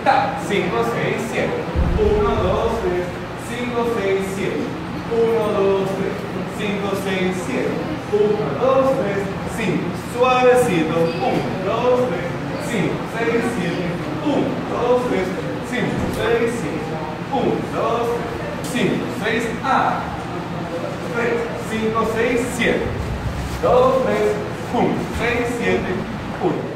Ta. 5, 6, 7. 1, 2, 3. 5, 6, 7. 1, 2, 3. 5, 6, 7. 1, 2, 3. 5. Suavecito. 1, 2, 3. 5, 6, 7. 1, 2, 3. 5, 6, 7. 1, 2, 3. 5, 6. Ah. 3, 5, 6, 7. 2, 3. 1, 6, 7. 1.